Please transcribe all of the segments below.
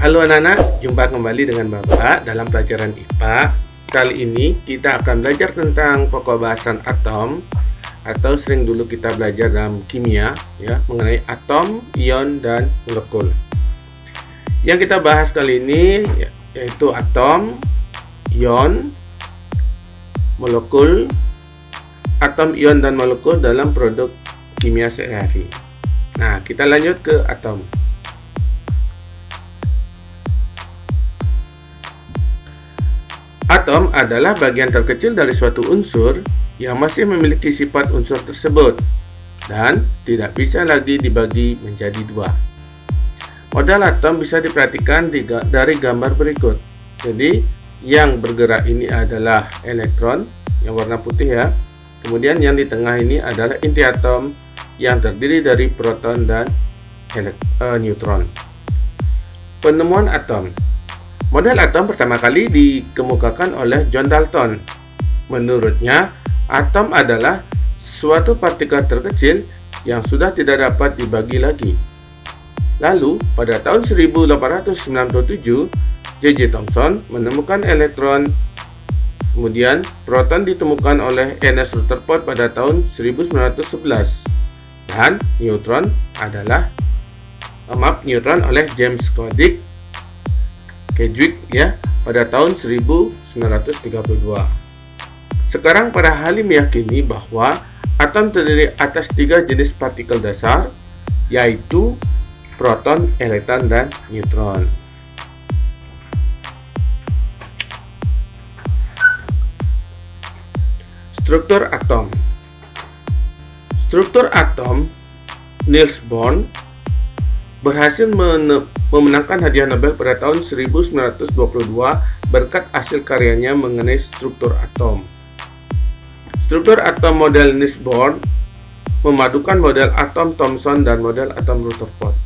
Halo anak-anak, jumpa kembali dengan Bapak dalam pelajaran IPA. Kali ini kita akan belajar tentang pokok bahasan atom, atau sering dulu kita belajar dalam kimia ya, mengenai atom, ion, dan molekul. Yang kita bahas kali ini yaitu atom, ion, molekul, atom, ion, dan molekul dalam produk kimia sehari-hari. Nah, kita lanjut ke atom. Atom adalah bagian terkecil dari suatu unsur yang masih memiliki sifat unsur tersebut dan tidak bisa lagi dibagi menjadi dua. Model atom bisa diperhatikan dari gambar berikut. Jadi, yang bergerak ini adalah elektron yang warna putih ya. Kemudian yang di tengah ini adalah inti atom yang terdiri dari proton dan neutron. Penemuan atom. Model atom pertama kali dikemukakan oleh John Dalton. Menurutnya, atom adalah suatu partikel terkecil yang sudah tidak dapat dibagi lagi. Lalu, pada tahun 1897, J.J. Thomson menemukan elektron. Kemudian, proton ditemukan oleh Ernest Rutherford pada tahun 1911. Dan neutron oleh James Chadwick ya pada tahun 1932. Sekarang para ahli meyakini bahwa atom terdiri atas 3 jenis partikel dasar, yaitu proton, elektron, dan neutron. Struktur atom. Struktur atom, Niels Bohr berhasil memenangkan hadiah Nobel pada tahun 1922 berkat hasil karyanya mengenai struktur atom. Struktur atom model Niels Bohr memadukan model atom Thomson dan model atom Rutherford.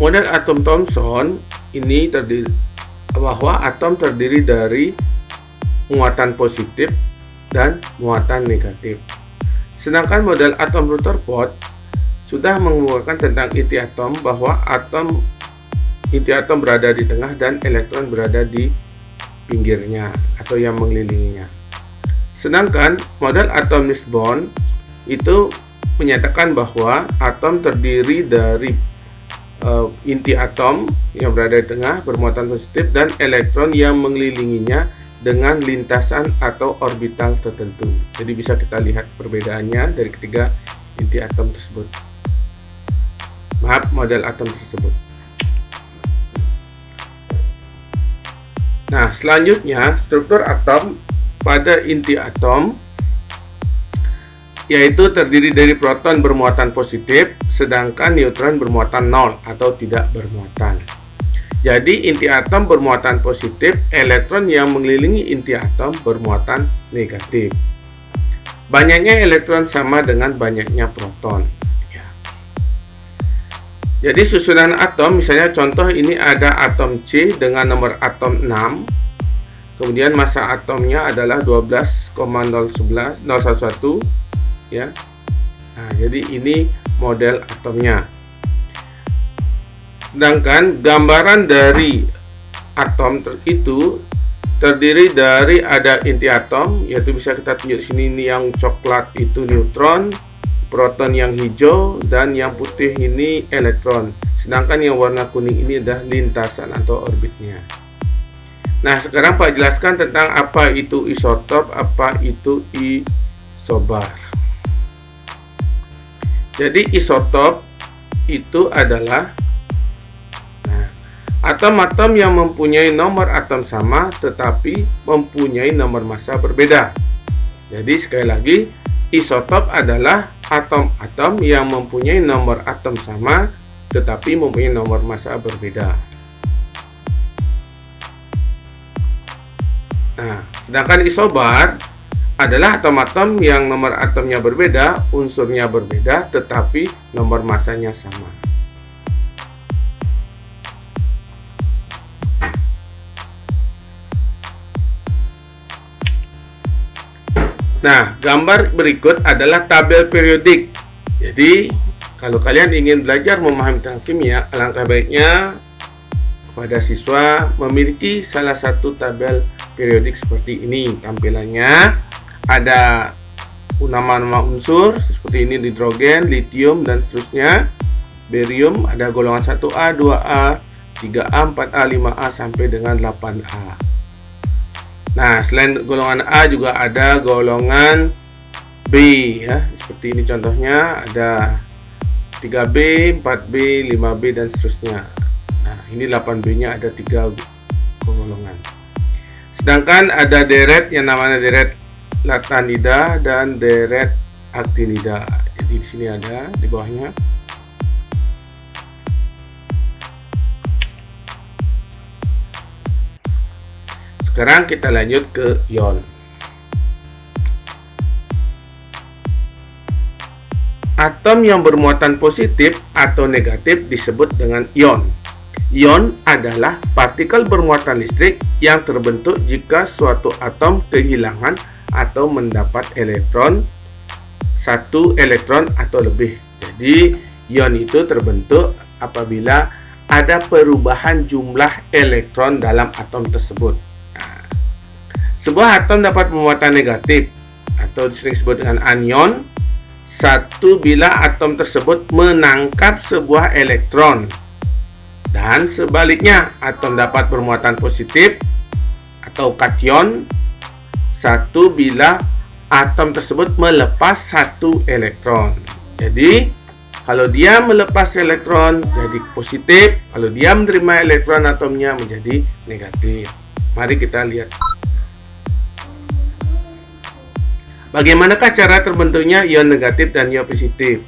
Model atom Thomson ini bahwa atom terdiri dari muatan positif dan muatan negatif. Sedangkan model atom Rutherford sudah mengemukakan tentang inti atom bahwa inti atom berada di tengah dan elektron berada di pinggirnya atau yang mengelilinginya. Sedangkan model atom Niels Bohr itu menyatakan bahwa atom terdiri dari inti atom yang berada di tengah bermuatan positif dan elektron yang mengelilinginya dengan lintasan atau orbital tertentu. Jadi bisa kita lihat perbedaannya dari ketiga inti atom tersebut. Model atom tersebut. Nah, selanjutnya struktur atom pada inti atom yaitu terdiri dari proton bermuatan positif, sedangkan neutron bermuatan nol atau tidak bermuatan. Jadi inti atom bermuatan positif, elektron yang mengelilingi inti atom bermuatan negatif. Banyaknya elektron sama dengan banyaknya proton. Jadi susunan atom, misalnya contoh ini ada atom C dengan nomor atom 6. Kemudian massa atomnya adalah 12,011 ya. Nah, jadi ini model atomnya. Sedangkan gambaran dari atom itu terdiri dari ada inti atom, yaitu bisa kita tunjuk di sini, ini yang coklat itu neutron, proton yang hijau, dan yang putih ini elektron. Sedangkan yang warna kuning ini adalah lintasan atau orbitnya. Nah, sekarang Pak jelaskan tentang apa itu isotop, apa itu isobar. Jadi isotop itu adalah atom-atom yang mempunyai nomor atom sama tetapi mempunyai nomor massa berbeda. Jadi sekali lagi, isotop adalah atom-atom yang mempunyai nomor atom sama tetapi mempunyai nomor massa berbeda. Nah, sedangkan isobar adalah atom-atom yang nomor atomnya berbeda, unsurnya berbeda, tetapi nomor massanya sama. Nah, gambar berikut adalah tabel periodik. Jadi, kalau kalian ingin belajar memahami tentang kimia, alangkah baiknya kepada siswa memiliki salah satu tabel periodik seperti ini. Tampilannya ada nama-nama unsur seperti ini: hidrogen, litium, dan seterusnya. Barium ada golongan 1A, 2A, 3A, 4A, 5A sampai dengan 8A. Nah, selain golongan A juga ada golongan B ya. Seperti ini contohnya, ada 3B, 4B, 5B dan seterusnya. Nah, ini 8B-nya ada 3 golongan. Sedangkan ada deret yang namanya deret lactanida dan deret actinida. Jadi di sini ada di bawahnya. Sekarang kita lanjut ke ion. Atom yang bermuatan positif atau negatif disebut dengan ion. Ion adalah partikel bermuatan listrik yang terbentuk jika suatu atom kehilangan atau mendapat elektron, satu elektron atau lebih. Jadi, ion itu terbentuk apabila ada perubahan jumlah elektron dalam atom tersebut. Sebuah atom dapat bermuatan negatif atau sering disebut dengan anion satu bila atom tersebut menangkap sebuah elektron, dan sebaliknya atom dapat bermuatan positif atau kation satu bila atom tersebut melepas satu elektron. Jadi kalau dia melepas elektron jadi positif, kalau dia menerima elektron atomnya menjadi negatif. Mari kita lihat. Bagaimanakah cara terbentuknya ion negatif dan ion positif?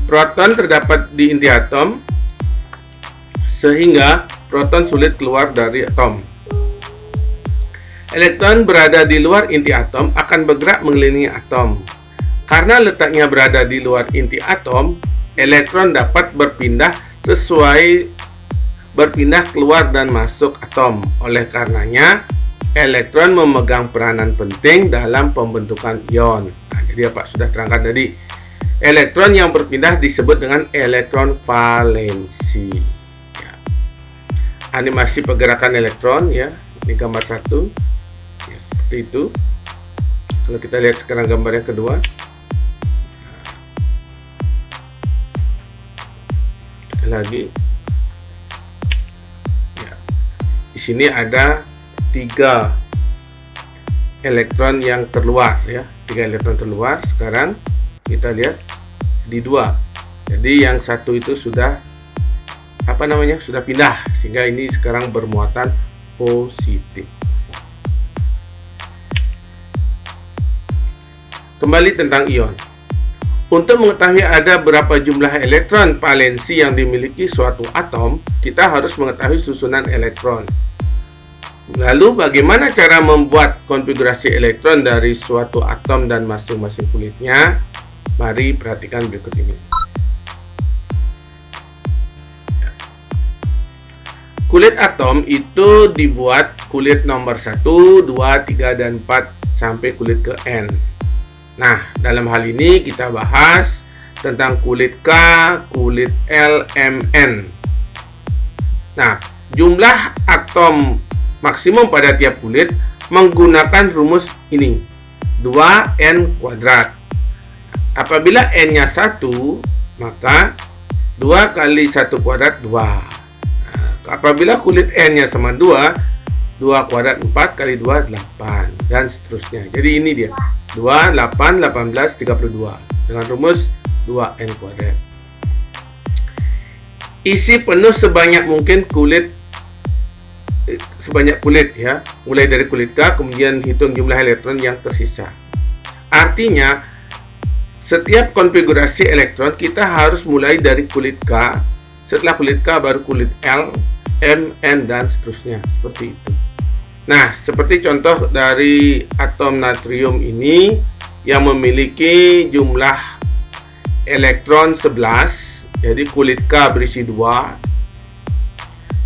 Proton terdapat di inti atom, sehingga proton sulit keluar dari atom. Elektron berada di luar inti atom akan bergerak mengelilingi atom. Karena letaknya berada di luar inti atom, elektron dapat berpindah keluar dan masuk atom. Oleh karenanya, elektron memegang peranan penting dalam pembentukan ion. Nah, jadi apa sudah terangkan tadi, elektron yang berpindah disebut dengan elektron valensi. Ya. Animasi pergerakan elektron ya, ini gambar 1 ya, seperti itu. Kalau kita lihat sekarang gambar yang kedua, lagi. Di sini ada 3 elektron yang terluar ya, 3 elektron terluar. Sekarang kita lihat di 2. Jadi yang satu itu sudah sudah pindah, sehingga ini sekarang bermuatan positif. Kembali tentang ion. Untuk mengetahui ada berapa jumlah elektron valensi yang dimiliki suatu atom, kita harus mengetahui susunan elektron. Lalu bagaimana cara membuat konfigurasi elektron dari suatu atom dan masing-masing kulitnya? Mari perhatikan berikut ini. Kulit atom itu dibuat kulit nomor 1, 2, 3, dan 4 sampai kulit ke N. Nah, dalam hal ini kita bahas tentang kulit K, kulit L, M, N. Nah, jumlah atom maksimum pada tiap kulit menggunakan rumus ini, 2N kuadrat. Apabila N-nya 1, maka 2 kali 1 kuadrat 2. Nah, apabila kulit N-nya sama 2, 2 kuadrat 4 kali 2, 8, dan seterusnya. Jadi ini dia, 2, 8, 18, 32. Dengan rumus 2N kuadrat. Isi penuh sebanyak mungkin kulit ya, mulai dari kulit K, kemudian hitung jumlah elektron yang tersisa. Artinya, setiap konfigurasi elektron kita harus mulai dari kulit K, setelah kulit K baru kulit L, M, N, dan seterusnya, seperti itu. Nah, seperti contoh dari atom natrium ini yang memiliki jumlah elektron 11, jadi kulit K berisi 2,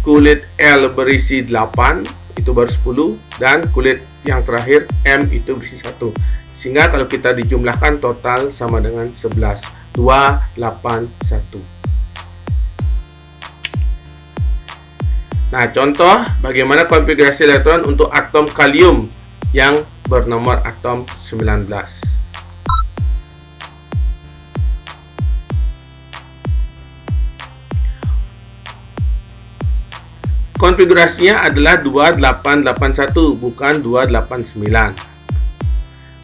kulit L berisi 8, itu baru 10, dan kulit yang terakhir M itu berisi 1. Sehingga kalau kita dijumlahkan total sama dengan 11. 281. Nah, contoh bagaimana konfigurasi elektron untuk atom kalium yang bernomor atom 19. Konfigurasinya adalah 2881, bukan 289.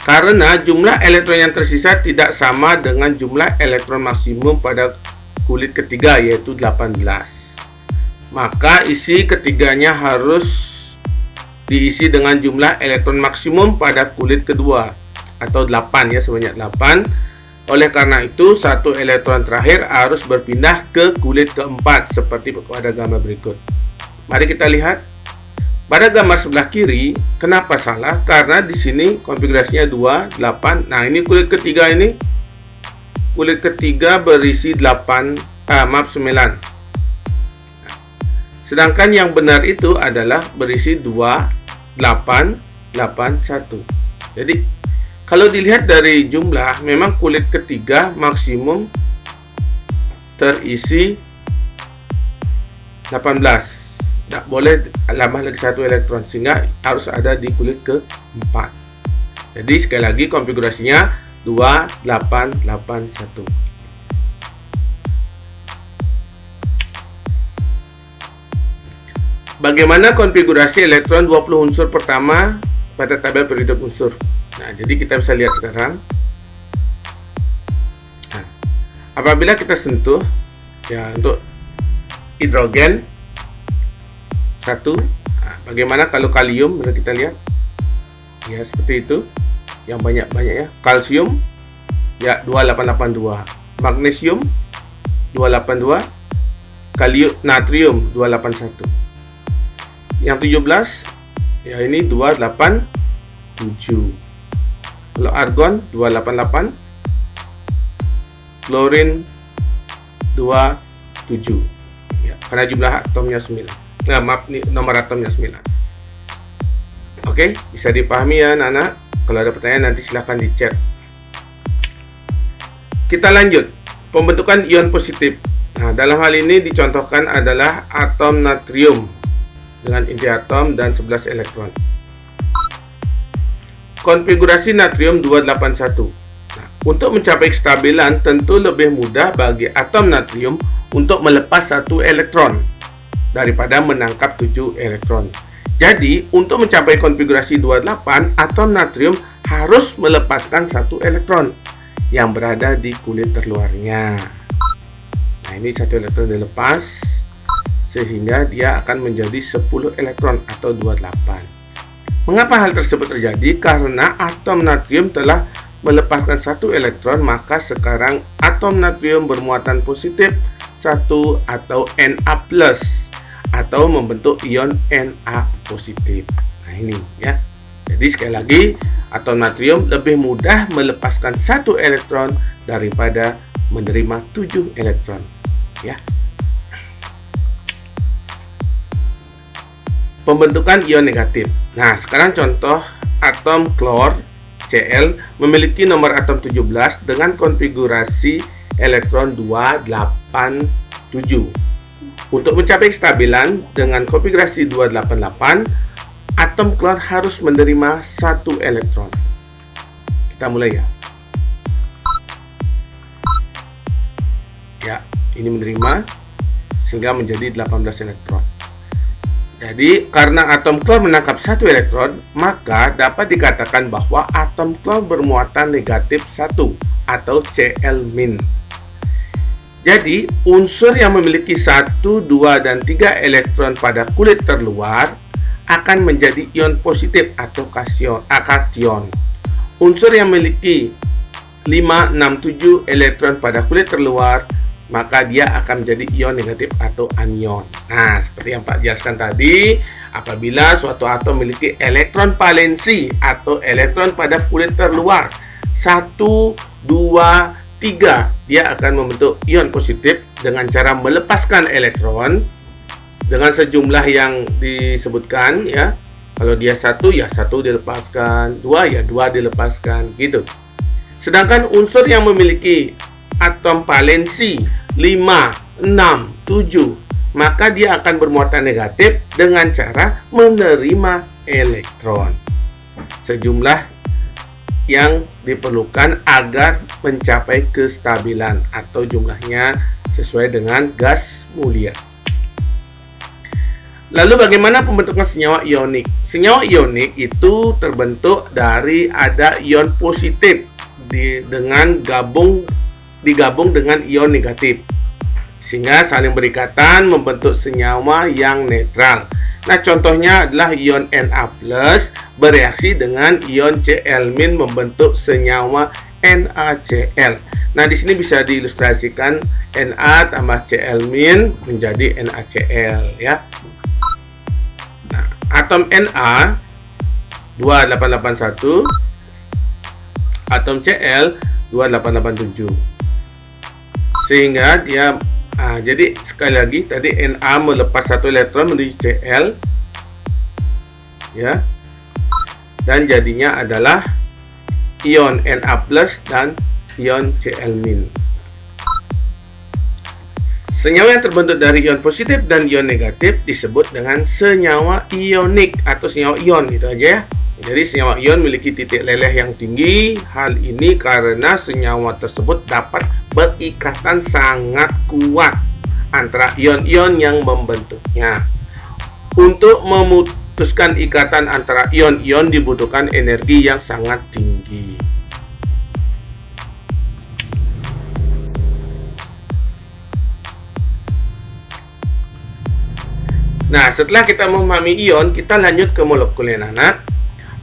Karena jumlah elektron yang tersisa tidak sama dengan jumlah elektron maksimum pada kulit ketiga, yaitu 18. Maka isi ketiganya harus diisi dengan jumlah elektron maksimum pada kulit kedua, atau 8 ya, sebanyak 8. Oleh karena itu, satu elektron terakhir harus berpindah ke kulit keempat seperti pada gambar berikut. Mari kita lihat. Pada gambar sebelah kiri, kenapa salah? Karena di sini konfigurasinya 2, 8. Nah, ini kulit ketiga ini. Kulit ketiga berisi 9. Sedangkan yang benar itu adalah berisi 2, 8, 8, 1. Jadi, kalau dilihat dari jumlah, memang kulit ketiga maksimum terisi 18. Tidak boleh tambah lagi satu elektron, sehingga harus ada di kulit keempat. Jadi sekali lagi konfigurasinya 2881. Bagaimana konfigurasi elektron 20 unsur pertama pada tabel periode unsur? Nah, jadi kita bisa lihat sekarang. Nah, apabila kita sentuh ya untuk hidrogen 1, nah, bagaimana kalau kalium? Mari kita lihat. Ya, seperti itu. Yang banyak-banyak ya. Kalsium ya 2882. Magnesium 282. Kalium natrium 281. Yang 17 ya ini 287. Kalau argon 288. Klorin 27. Ya, karena jumlah atomnya 9. Nah, maaf, nomor atomnya 9. Oke, bisa dipahami ya anak-anak. Kalau ada pertanyaan nanti silahkan di chat. Kita lanjut. Pembentukan ion positif. Nah, dalam hal ini dicontohkan adalah atom natrium dengan inti atom dan 11 elektron. Konfigurasi natrium 281. Nah, untuk mencapai kestabilan tentu lebih mudah bagi atom natrium untuk melepas satu elektron daripada menangkap 7 elektron. Jadi, untuk mencapai konfigurasi 28, atom natrium harus melepaskan satu elektron yang berada di kulit terluarnya. Nah, ini satu elektron dilepas, sehingga dia akan menjadi 10 elektron atau 28. Mengapa hal tersebut terjadi? Karena atom natrium telah melepaskan satu elektron, maka sekarang atom natrium bermuatan positif 1 atau Na+, atau membentuk ion Na positif. Nah, ini ya. Jadi sekali lagi, atom natrium lebih mudah melepaskan satu elektron daripada menerima 7 elektron. Ya. Pembentukan ion negatif. Nah, sekarang contoh atom klor Cl memiliki nomor atom 17 dengan konfigurasi elektron 287. Untuk mencapai kestabilan dengan konfigurasi 288, atom klor harus menerima satu elektron. Kita mulai ya. Ya, ini menerima sehingga menjadi 18 elektron. Jadi, karena atom klor menangkap satu elektron, maka dapat dikatakan bahwa atom klor bermuatan negatif 1 atau Cl-. Jadi, unsur yang memiliki 1, 2, dan 3 elektron pada kulit terluar akan menjadi ion positif atau kation. Unsur yang memiliki 5, 6, 7 elektron pada kulit terluar, maka dia akan menjadi ion negatif atau anion. Nah, seperti yang Pak jelaskan tadi, apabila suatu atom memiliki elektron valensi atau elektron pada kulit terluar 1, 2, 3, dia akan membentuk ion positif dengan cara melepaskan elektron dengan sejumlah yang disebutkan ya. Kalau dia 1 ya 1 dilepaskan, 2 ya 2 dilepaskan gitu. Sedangkan unsur yang memiliki atom valensi 5, 6, 7, maka dia akan bermuatan negatif dengan cara menerima elektron. Sejumlah yang diperlukan agar mencapai kestabilan atau jumlahnya sesuai dengan gas mulia. Lalu bagaimana pembentukan senyawa ionik? Senyawa ionik itu terbentuk dari ada ion positif digabung dengan ion negatif, sehingga saling berikatan membentuk senyawa yang netral. Nah, contohnya adalah ion Na+ bereaksi dengan ion Cl- membentuk senyawa NaCl. Nah, di sini bisa diilustrasikan Na tambah Cl- menjadi NaCl ya. Nah, atom Na 2881, atom Cl 2887. Sehingga dia jadi sekali lagi tadi Na melepas satu elektron menuju Cl ya. Dan jadinya adalah ion Na+ dan ion Cl-. Senyawa yang terbentuk dari ion positif dan ion negatif disebut dengan senyawa ionik atau senyawa ion, gitu aja ya. Jadi senyawa ion memiliki titik leleh yang tinggi. Hal ini karena senyawa tersebut dapat berikatan sangat kuat antara ion-ion yang membentuknya. Untuk memutuskan ikatan antara ion-ion dibutuhkan energi yang sangat tinggi. Nah, setelah kita memahami ion, kita lanjut ke molekul ya anak.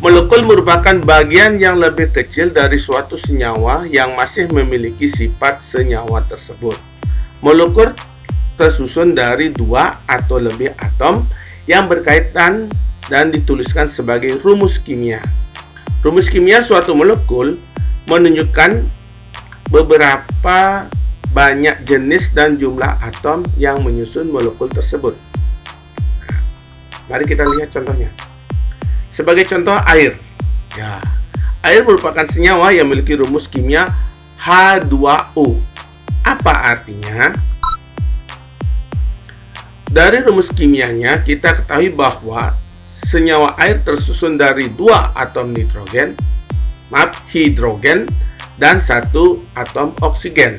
Molekul merupakan bagian yang lebih kecil dari suatu senyawa yang masih memiliki sifat senyawa tersebut. Molekul tersusun dari 2 atau lebih atom yang berkaitan dan dituliskan sebagai rumus kimia. Rumus kimia suatu molekul menunjukkan beberapa banyak jenis dan jumlah atom yang menyusun molekul tersebut. Mari kita lihat contohnya. Sebagai contoh air. Ya, air merupakan senyawa yang memiliki rumus kimia H2O. Apa artinya? Dari rumus kimianya kita ketahui bahwa senyawa air tersusun dari 2 atom hidrogen dan 1 atom oksigen.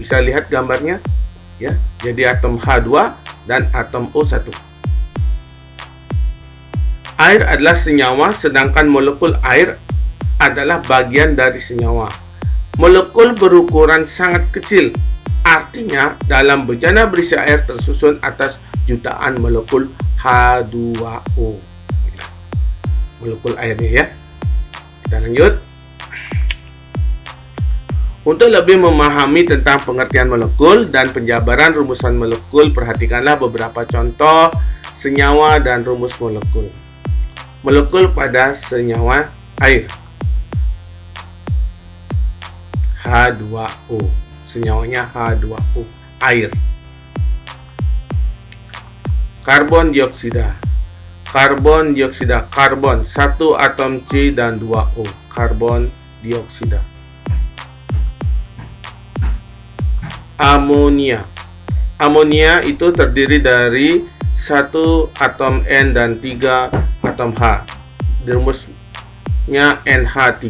Bisa lihat gambarnya ya. Jadi atom H2 dan atom O1. Air adalah senyawa, sedangkan molekul air adalah bagian dari senyawa. Molekul berukuran sangat kecil, artinya dalam bejana berisi air tersusun atas jutaan molekul H2O. Molekul airnya ya. Kita lanjut. Untuk lebih memahami tentang pengertian molekul dan penjabaran rumusan molekul, perhatikanlah beberapa contoh senyawa dan rumus molekul. Molekul pada senyawa air H2O. Senyawanya H2O, air. Karbon dioksida. Karbon dioksida, karbon 1 atom C dan 2 O. Karbon dioksida. Amonia. Amonia itu terdiri dari 1 atom N dan 3 atom H. Rumusnya NH3.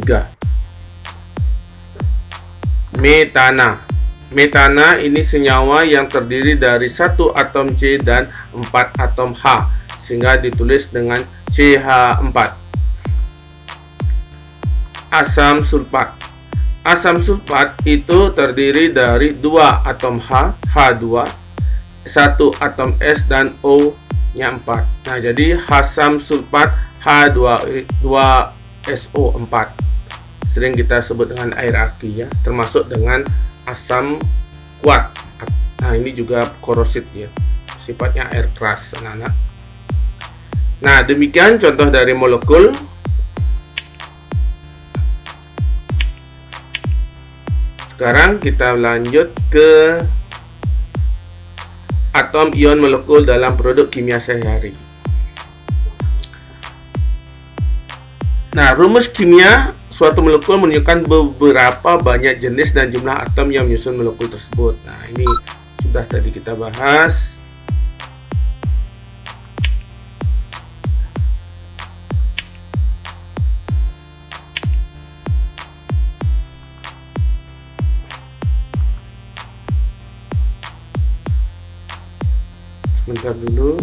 Metana. Metana ini senyawa yang terdiri dari 1 atom C dan 4 atom H, sehingga ditulis dengan CH4. Asam sulfat. Asam sulfat itu terdiri dari 2 atom H, H2, 1 atom S dan O-nya 4. Nah, jadi asam sulfat H2SO4. Sering kita sebut dengan air aki ya, termasuk dengan asam kuat. Nah, ini juga korosif ya, sifatnya air keras anak-anak. Nah, demikian contoh dari molekul. Sekarang kita lanjut ke atom ion molekul dalam produk kimia sehari-hari. Nah, rumus kimia suatu molekul menunjukkan beberapa banyak jenis dan jumlah atom yang menyusun molekul tersebut. Nah, ini sudah tadi kita bahas. Sebentar dulu.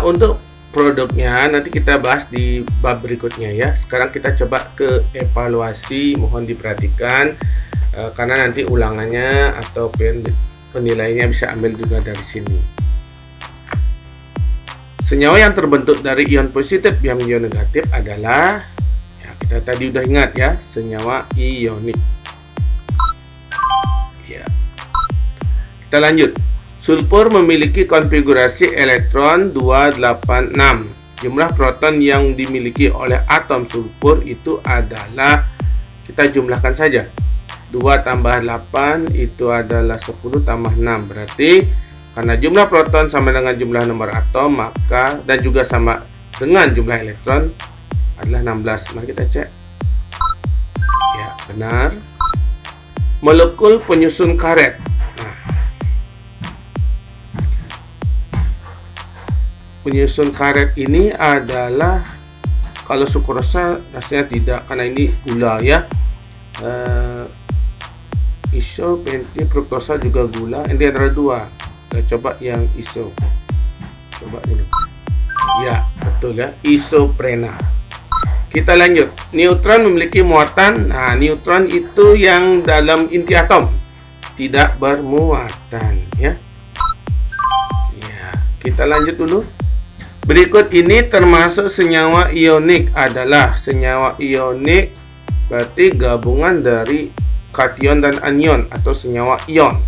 Untuk produknya nanti kita bahas di bab berikutnya ya. Sekarang kita coba ke evaluasi, mohon diperhatikan karena nanti ulangannya atau penilaiannya bisa ambil juga dari sini. Senyawa yang terbentuk dari ion positif dan ion negatif adalah, ya, kita tadi udah ingat ya, senyawa ionik. Ya. Kita lanjut. Sulfur memiliki konfigurasi elektron 286. Jumlah proton yang dimiliki oleh atom sulfur itu adalah, kita jumlahkan saja. 2 tambah 8 itu adalah 10 tambah 6. Berarti karena jumlah proton sama dengan jumlah nomor atom, maka dan juga sama dengan jumlah elektron adalah 16. Mari kita cek. Ya, benar. Molekul penyusun karet. Penyusun karet ini adalah, kalau sukrosa rasanya tidak, karena ini gula ya. Iso, penting, fruktosa juga gula. Ini adalah 2. Kita coba yang iso. Coba dulu. Ya, betul ya. Isoprena. Kita lanjut. Neutron memiliki muatan. Nah, neutron itu yang dalam inti atom tidak bermuatan ya. Ya, kita lanjut dulu. Berikut ini termasuk senyawa ionik adalah senyawa ionik berarti gabungan dari kation dan anion atau senyawa ion.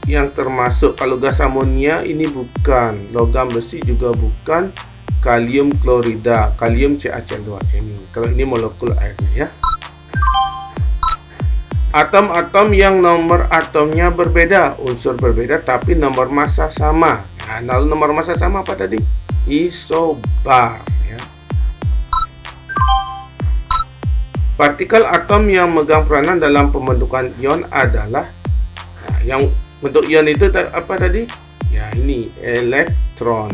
Yang termasuk, kalau gas amonia ini bukan, logam besi juga bukan, kalium klorida, kalium CaCl2 ini. Kalau ini molekul airnya ya. Atom-atom yang nomor atomnya berbeda, unsur berbeda tapi nomor massa sama. Nah, lalu nomor massa sama apa tadi? Isobar ya. Partikel atom yang megang peranan dalam pembentukan ion adalah, nah, yang bentuk ion itu apa tadi? Ya, ini elektron.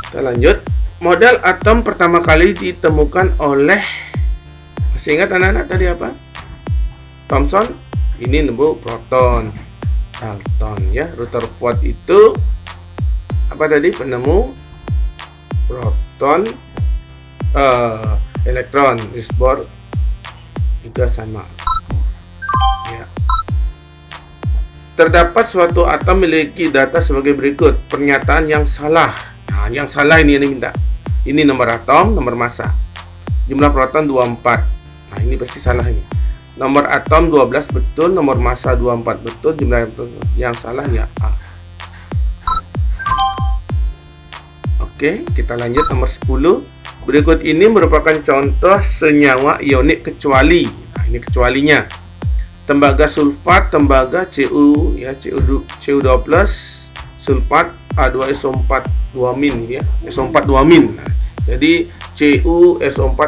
Kita lanjut. Model atom pertama kali ditemukan oleh, masih ingat anak-anak tadi apa? Thomson. Ini nemu proton. Dalton ya. Rutherford itu apa tadi? Penemu proton, elektron. Bohr juga sama ya. Terdapat suatu atom memiliki data sebagai berikut. Pernyataan yang salah. Nah, yang salah ini yang diminta. Ini nomor atom, nomor massa. Jumlah proton 24. Nah, ini pasti salah ini. Nomor atom 12 betul, nomor massa 24 betul, jumlah yang salah ya A. Oke, kita lanjut nomor 10. Berikut ini merupakan contoh senyawa ionik kecuali. Nah, ini kecualinya. Tembaga sulfat, tembaga Cu ya, Cu2+, sulfat A2SO4 2- ya, SO4 2-. Nah, jadi CuSO4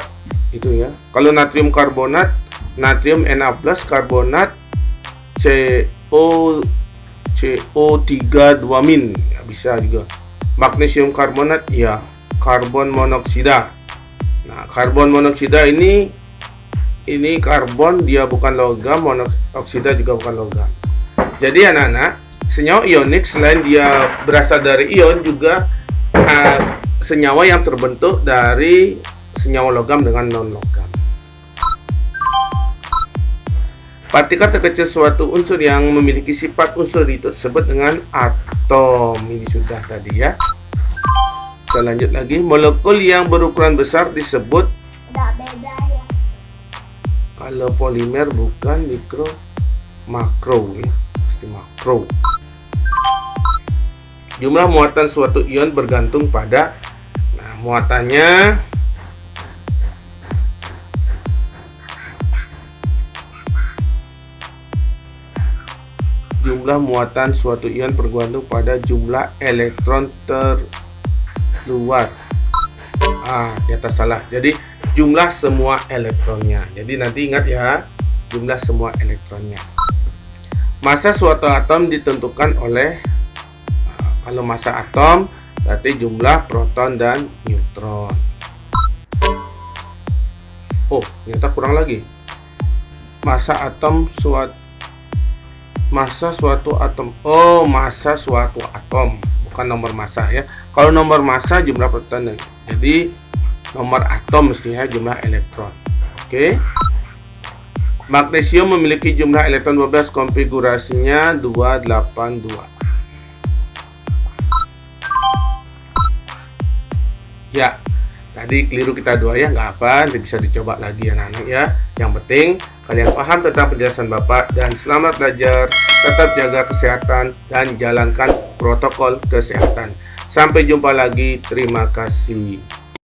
itu ya. Kalau natrium karbonat, natrium Na+, karbonat CO3 2- ya, bisa juga. Magnesium karbonat ya, karbon monoksida. Nah, karbon monoksida ini karbon, dia bukan logam, monoksida juga bukan logam. Jadi anak-anak, senyawa ionik selain dia berasal dari ion juga senyawa yang terbentuk dari senyawa logam dengan non-logam. Partikel terkecil suatu unsur yang memiliki sifat unsur itu disebut dengan atom. Ini sudah tadi ya. Kita lanjut lagi. Molekul yang berukuran besar disebut Kalau polimer bukan mikro, makro ya, pasti makro. Jumlah muatan suatu ion bergantung pada, nah muatannya jumlah muatan suatu ion bergantung pada jumlah elektron terluar. Di atas salah. Jadi jumlah semua elektronnya. Jadi nanti ingat ya, jumlah semua elektronnya. Massa suatu atom ditentukan oleh, kalau massa atom berarti jumlah proton dan neutron. Oh, ternyata kurang lagi. Massa suatu atom. Oh, massa suatu atom, bukan nomor massa ya. Kalau nomor massa jumlah proton. Jadi nomor atom mestinya jumlah elektron. Oke. Magnesium memiliki jumlah elektron 12, konfigurasinya 282. Ya, tadi keliru kita 2 ya, nggak apa, nanti bisa dicoba lagi anak-anak ya. Yang penting kalian paham tentang penjelasan Bapak, dan selamat belajar, tetap jaga kesehatan dan jalankan protokol kesehatan. Sampai jumpa lagi, terima kasih.